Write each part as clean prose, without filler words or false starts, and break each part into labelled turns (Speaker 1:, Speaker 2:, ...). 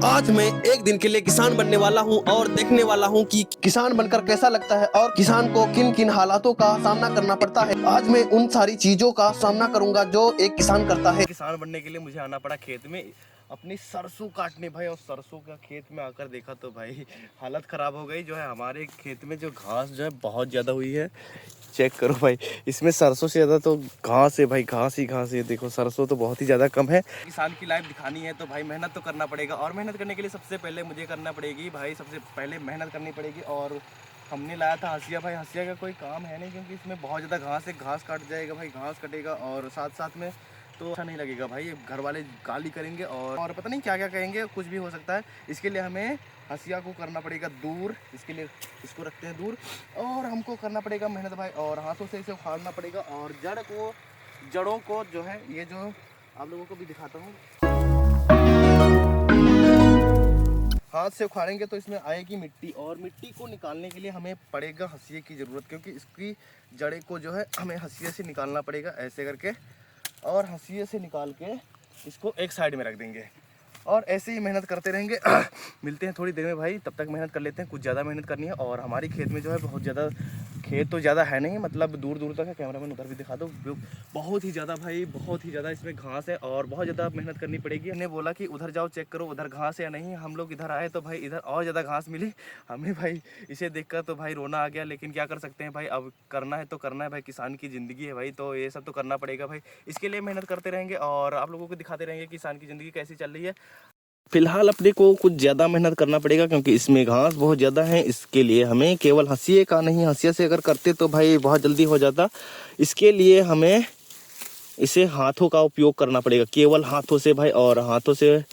Speaker 1: आज मैं एक दिन के लिए किसान बनने वाला हूं और देखने वाला हूं कि किसान बनकर कैसा लगता है और किसान को किन किन हालातों का सामना करना पड़ता है। आज मैं उन सारी चीजों का सामना करूंगा जो एक किसान करता है। किसान बनने के लिए मुझे आना पड़ा खेत में अपनी सरसों काटने भाई, और सरसों का खेत में आकर देखा तो भाई हालत ख़राब हो गई। जो है हमारे खेत में जो घास जो है बहुत ज़्यादा हुई है। चेक करो भाई, इसमें सरसों से ज़्यादा तो घास है भाई, घास ही घास है। देखो सरसों तो बहुत ही ज़्यादा कम है। किसान की लाइफ दिखानी है तो भाई मेहनत तो करना पड़ेगा, और मेहनत करने के लिए सबसे पहले मुझे करना पड़ेगी भाई, सबसे पहले मेहनत करनी पड़ेगी। और हमने लाया था हंसिया भाई, हंसिया का कोई काम है नहीं क्योंकि इसमें बहुत ज़्यादा घास है। घास काट जाएगा भाई, घास कटेगा और साथ साथ में तो अच्छा नहीं लगेगा भाई। घर वाले गाली करेंगे और पता नहीं क्या क्या कहेंगे, कुछ भी हो सकता है। इसके लिए हमें हंसिया को करना पड़ेगा दूर, इसके लिए इसको रखते हैं दूर। और हमको करना पड़ेगा मेहनत भाई, और हाथों से इसे उखाड़ना पड़ेगा। और जड़ों को जो है, ये जो आप लोगों को भी दिखाता हूँ, हाथ से उखाड़ेंगे तो इसमें आएगी मिट्टी, और मिट्टी को निकालने के लिए हमें पड़ेगा हंसिये की ज़रूरत, क्योंकि इसकी जड़े को जो है हमें हंसिये से निकालना पड़ेगा ऐसे करके। और हंसिये से निकाल के इसको एक साइड में रख देंगे और ऐसे ही मेहनत करते रहेंगे। मिलते हैं थोड़ी देर में भाई, तब तक मेहनत कर लेते हैं। कुछ ज़्यादा मेहनत करनी है और हमारी खेत में जो है बहुत ज़्यादा, खेत तो ज़्यादा है नहीं, मतलब दूर दूर तक है। कैमरामैन उधर भी दिखा दो। बहुत ही ज़्यादा भाई, बहुत ही ज़्यादा इसमें घास है और बहुत ज़्यादा मेहनत करनी पड़ेगी। हमने बोला कि उधर जाओ चेक करो उधर घास है या नहीं। हम लोग इधर आए तो भाई इधर और ज़्यादा घास मिली हमें भाई। इसे देखकर तो भाई रोना आ गया, लेकिन क्या कर सकते हैं भाई, अब करना है तो करना है भाई। किसान की ज़िंदगी है भाई, तो ये सब तो करना पड़ेगा भाई। इसके लिए मेहनत करते रहेंगे और आप लोगों को दिखाते रहेंगे किसान की ज़िंदगी कैसी चल रही है। फिलहाल अपने को कुछ ज़्यादा मेहनत करना पड़ेगा क्योंकि इसमें घास बहुत ज़्यादा है। इसके लिए हमें केवल हंसिये का नहीं, हंसिया से अगर करते तो भाई बहुत जल्दी हो जाता। इसके लिए हमें इसे हाथों का उपयोग करना पड़ेगा, केवल हाथों से भाई, और हाथों से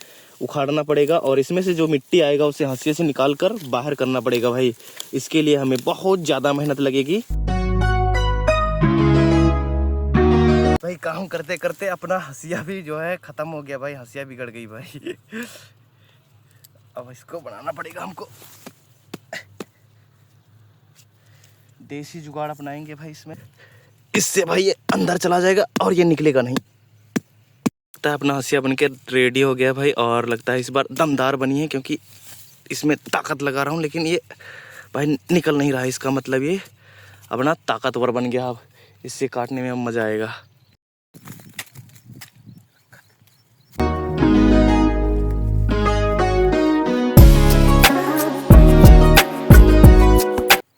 Speaker 1: उखाड़ना पड़ेगा। और इसमें से जो मिट्टी आएगा उसे हंसिये से निकाल कर बाहर करना पड़ेगा भाई। इसके लिए हमें बहुत ज़्यादा मेहनत लगेगी भाई। काम करते करते अपना हंसिया भी जो है ख़त्म हो गया भाई, हंसिया बिगड़ गई भाई। अब इसको बनाना पड़ेगा हमको, देसी जुगाड़ अपनाएंगे भाई इसमें। इससे भाई ये अंदर चला जाएगा और ये निकलेगा नहीं। लगता है अपना हंसिया बनके रेडी हो गया भाई, और लगता है इस बार दमदार बनी है क्योंकि इसमें ताकत लगा रहा हूँ, लेकिन ये भाई निकल नहीं रहा है। इसका मतलब ये अपना ताकतवर बन गया। अब इससे काटने में मज़ा आएगा।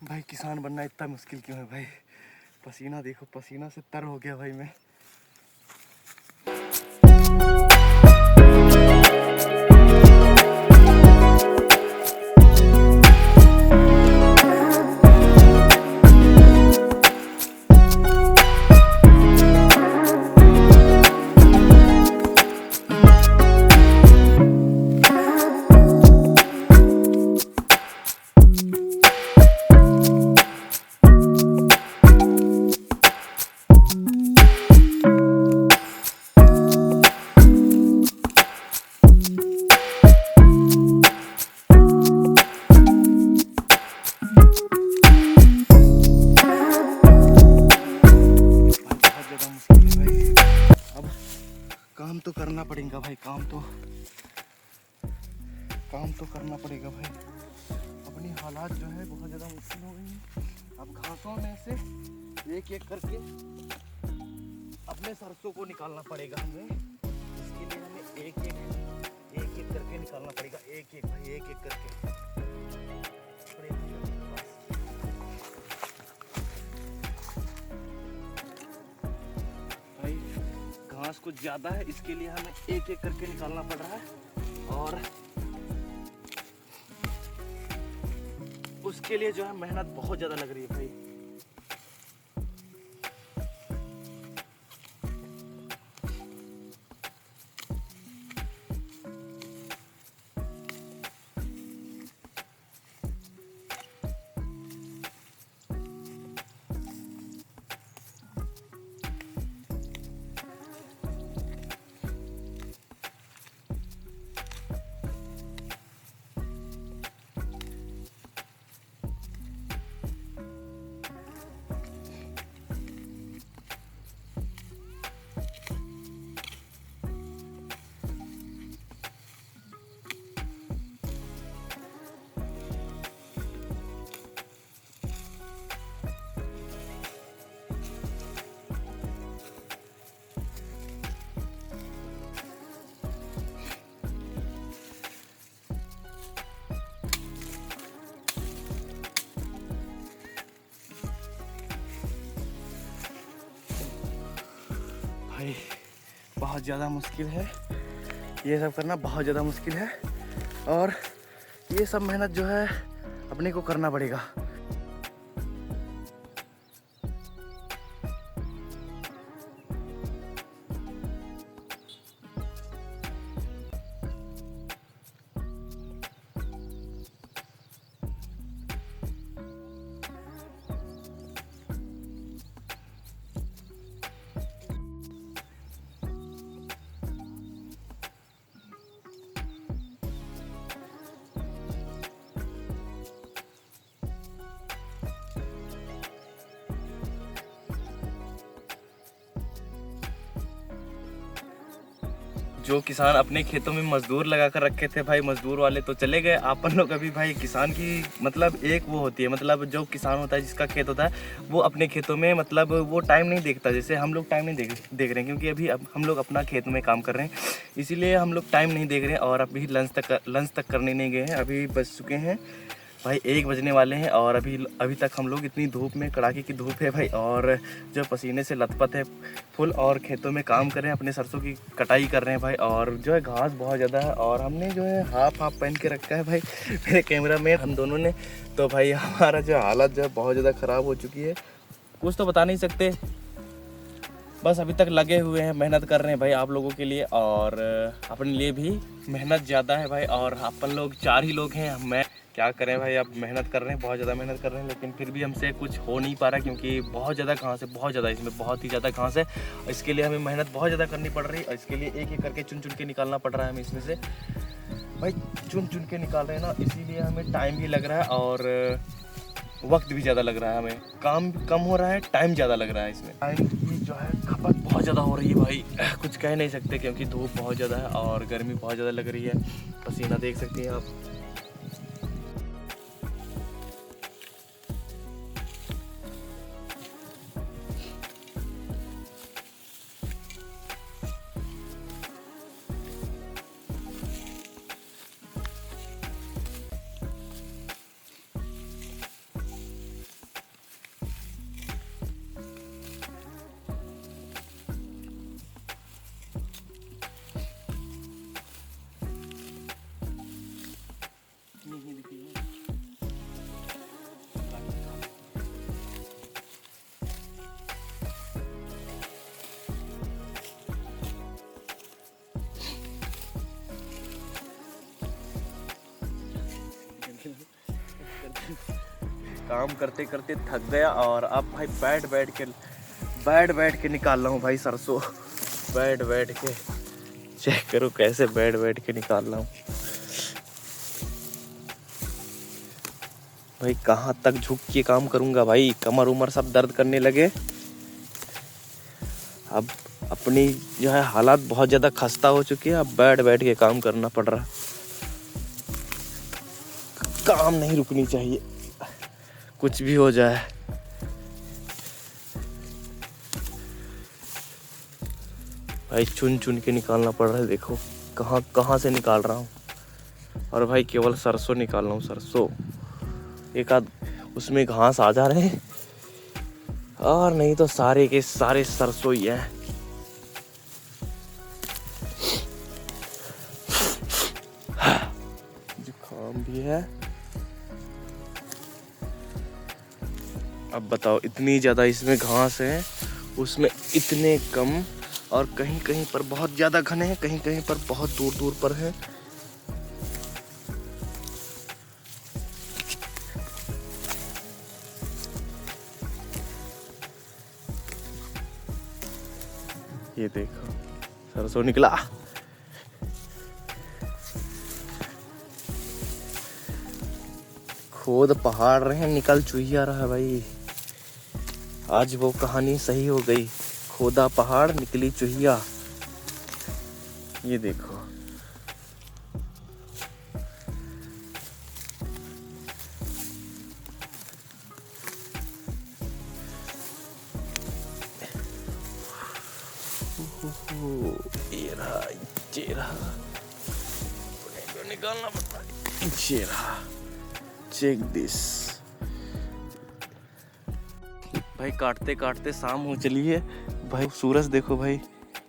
Speaker 1: भाई किसान बनना इतना मुश्किल क्यों है भाई? पसीना देखो, पसीना से तर हो गया भाई मैं। काम तो करना पड़ेगा भाई, काम तो करना पड़ेगा भाई। अपनी हालात जो है बहुत ज़्यादा मुश्किल हो गई है। अब घासों में से एक एक करके अपने सरसों को निकालना पड़ेगा हमें। इसके लिए हमें एक एक करके निकालना पड़ेगा, एक एक भाई, एक एक करके। भाई घास कुछ ज़्यादा है, इसके लिए हमें एक एक करके निकालना पड़ रहा है, और उसके लिए जो है मेहनत बहुत ज़्यादा लग रही है भाई। बहुत ज़्यादा मुश्किल है, ये सब करना बहुत ज़्यादा मुश्किल है और ये सब मेहनत जो है अपने को करना पड़ेगा। जो किसान अपने खेतों में मजदूर लगा कर रखे थे भाई, मजदूर वाले तो चले गए। अपन लोग अभी भाई किसान की मतलब एक वो होती है, मतलब जो किसान होता है जिसका खेत होता है वो अपने खेतों में मतलब वो टाइम नहीं देखता, जैसे हम लोग टाइम नहीं देख रहे हैं क्योंकि अभी अब हम लोग अपना खेत में काम कर रहे हैं, इसीलिए हम लोग टाइम नहीं देख रहे हैं और अभी लंच तक करने नहीं गए हैं। अभी बज चुके हैं भाई 1 बजने वाले हैं और अभी तक हम लोग इतनी धूप में, कड़ाके की धूप है भाई, और जो पसीने से लथपथ है फुल, और खेतों में काम कर रहे हैं, अपने सरसों की कटाई कर रहे हैं भाई। और जो है घास बहुत ज़्यादा है और हमने जो है हाफ पहन के रखा है भाई मेरे कैमरा में हम दोनों ने, तो भाई हमारा जो हालत जो है बहुत ज़्यादा ख़राब हो चुकी है, कुछ तो बता नहीं सकते। बस अभी तक लगे हुए हैं, मेहनत कर रहे हैं भाई आप लोगों के लिए और अपने लिए भी मेहनत ज़्यादा है भाई। और अपन लोग 4 ही लोग हैं, मैं क्या करें भाई, अब मेहनत कर रहे हैं, बहुत ज़्यादा मेहनत कर रहे हैं, लेकिन फिर भी हमसे कुछ हो नहीं पा रहा क्योंकि बहुत ज़्यादा घास है, बहुत ज़्यादा, इसमें बहुत ही ज़्यादा घास है। इसके लिए हमें मेहनत बहुत ज़्यादा करनी पड़ रही है और इसके लिए एक एक करके चुन चुन के निकालना पड़ रहा है हमें इसमें से भाई, चुन चुन के निकाल रहे हैं ना, इसीलिए हमें टाइम भी लग रहा है और वक्त भी ज़्यादा लग रहा है, हमें काम कम हो रहा है, टाइम ज़्यादा लग रहा है। इसमें टाइम की जो है खपत बहुत ज़्यादा हो रही है भाई, कुछ कह नहीं सकते क्योंकि धूप बहुत ज़्यादा है और गर्मी बहुत ज़्यादा लग रही है, पसीना देख सकते हैं आप। काम करते करते थक गया और अब भाई बैठ के निकाल रहा हूँ भाई सरसों, बैठ के चेक करो कैसे बैठ के निकाल रहा हूँ भाई। कहाँ तक झुक के काम करूँगा भाई, कमर उमर सब दर्द करने लगे। अब अपनी जो है हालात बहुत ज़्यादा खस्ता हो चुकी है, अब बैठ के काम करना पड़ रहा, काम नहीं रुकनी चाहिए, कुछ भी हो जाए। भाई चुन चुन के निकालना पड़ रहा है, देखो कहाँ से निकाल रहा हूँ। और भाई केवल सरसों निकाल रहा हूँ, सरसों, एक आध उसमें घास आ जा रहे हैं और नहीं तो सारे के सारे सरसों ही है। जुकाम भी है। अब बताओ, इतनी ज़्यादा इसमें घास है, उसमें इतने कम, और कहीं कहीं पर बहुत ज़्यादा घने हैं, कहीं कहीं पर बहुत दूर दूर पर है। ये देखो सरसों निकला। खोद पहाड़ रहे हैं, निकल चुहिया रहा भाई, आज वो कहानी सही हो गई, खोदा पहाड़ निकली चुहिया। ये देखो ये रहा, निकालना पड़ता है, ये रहा, चेक दिस भाई। काटते काटते शाम हो चली है भाई, सूरज देखो भाई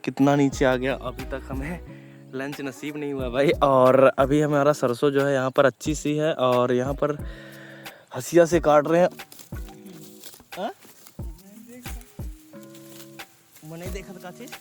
Speaker 1: कितना नीचे आ गया। अभी तक हमें लंच नसीब नहीं हुआ भाई। और अभी हमारा सरसों जो है यहाँ पर अच्छी सी है और यहाँ पर हंसिया से काट रहे हैं। मैंने देखा था चीज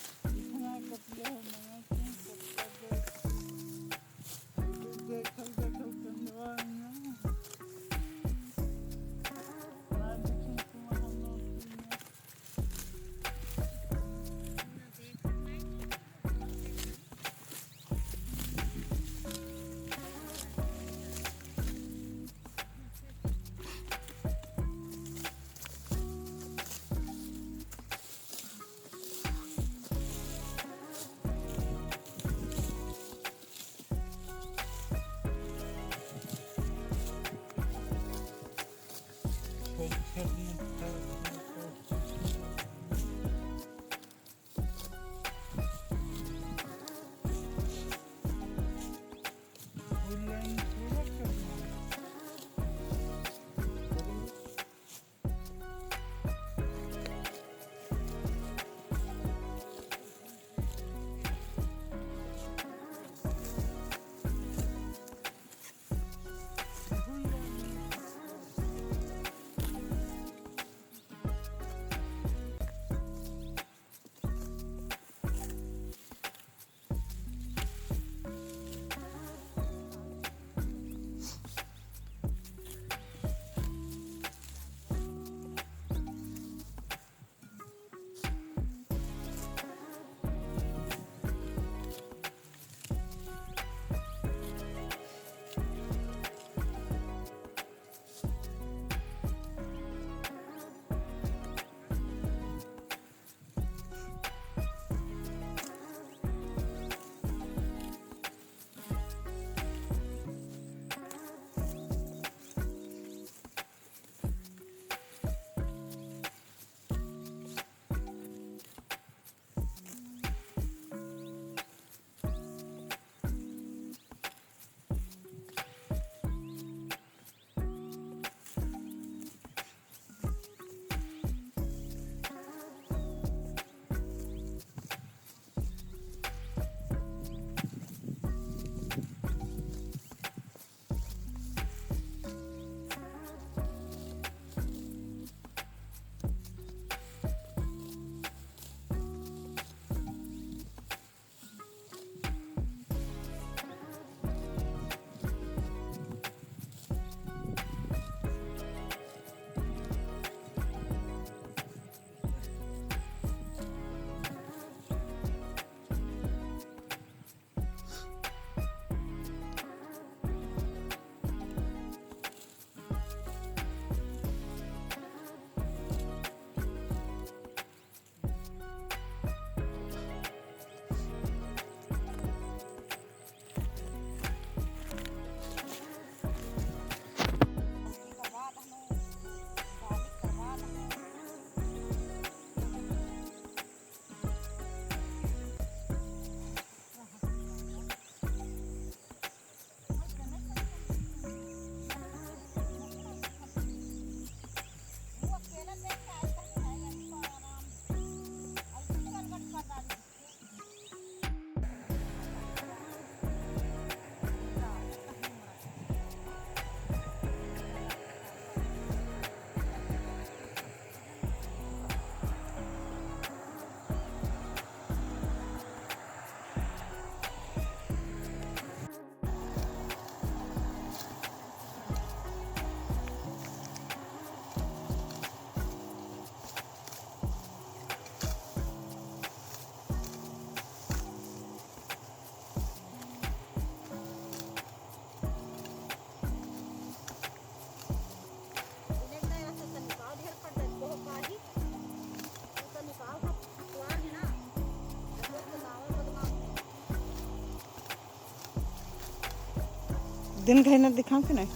Speaker 2: दिन कहना दिखाओ कि नहीं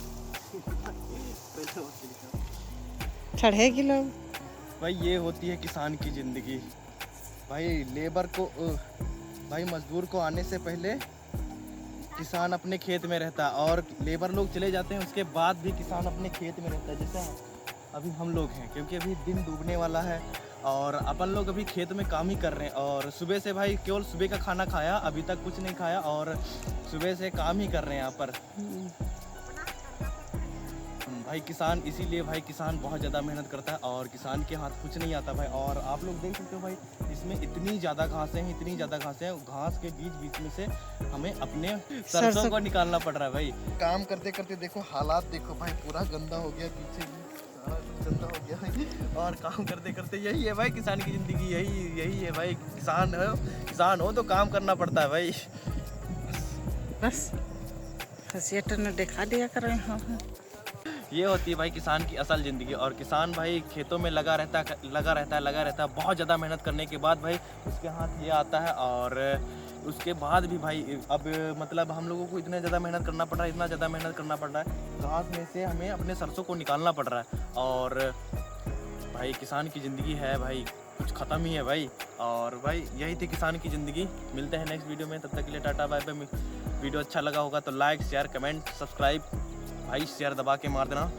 Speaker 2: चढ़ेगी लोग।
Speaker 1: भाई ये होती है किसान की ज़िंदगी। भाई लेबर को भाई मजदूर को आने से पहले किसान अपने खेत में रहता है और लेबर लोग चले जाते हैं उसके बाद भी किसान अपने खेत में रहता है। जैसे अभी हम लोग हैं, क्योंकि अभी दिन डूबने वाला है और अपन लोग अभी खेत में काम ही कर रहे हैं और सुबह से भाई केवल सुबह का खाना खाया, अभी तक कुछ नहीं खाया और सुबह से काम ही कर रहे हैं यहाँ पर भाई। किसान इसीलिए भाई किसान बहुत ज़्यादा मेहनत करता है और किसान के हाथ कुछ नहीं आता भाई। और आप लोग देख सकते हो भाई इसमें इतनी ज़्यादा घासें हैं, इतनी ज़्यादा घासें हैं, घास के बीच बीच में से हमें अपने सरसों को निकालना पड़ रहा है भाई। काम करते करते देखो हालात देखो भाई, पूरा गंदा हो गया, पीछे सारा कुछ गंदा हो गया भाई। और काम करते करते यही है भाई किसान की ज़िंदगी, यही है भाई। किसान हो तो काम करना पड़ता है भाई।
Speaker 2: बस हसीियत ने दिखा दिया करें। हाँ
Speaker 1: ये होती है भाई किसान की असल ज़िंदगी। और किसान भाई खेतों में लगा रहता है बहुत ज़्यादा मेहनत करने के बाद भाई उसके हाथ ये आता है। और उसके बाद भी भाई अब मतलब हम लोगों को इतना ज़्यादा मेहनत करना पड़ रहा है, घास में से हमें अपने सरसों को निकालना पड़ रहा है। और भाई किसान की ज़िंदगी है भाई, कुछ ख़त्म ही है भाई। और भाई यही थी किसान की ज़िंदगी। मिलते हैं नेक्स्ट वीडियो में, तब तक के लिए टाटा बाय बाय। वीडियो अच्छा लगा होगा तो लाइक शेयर कमेंट सब्सक्राइब भाई, शेयर दबा के मार देना।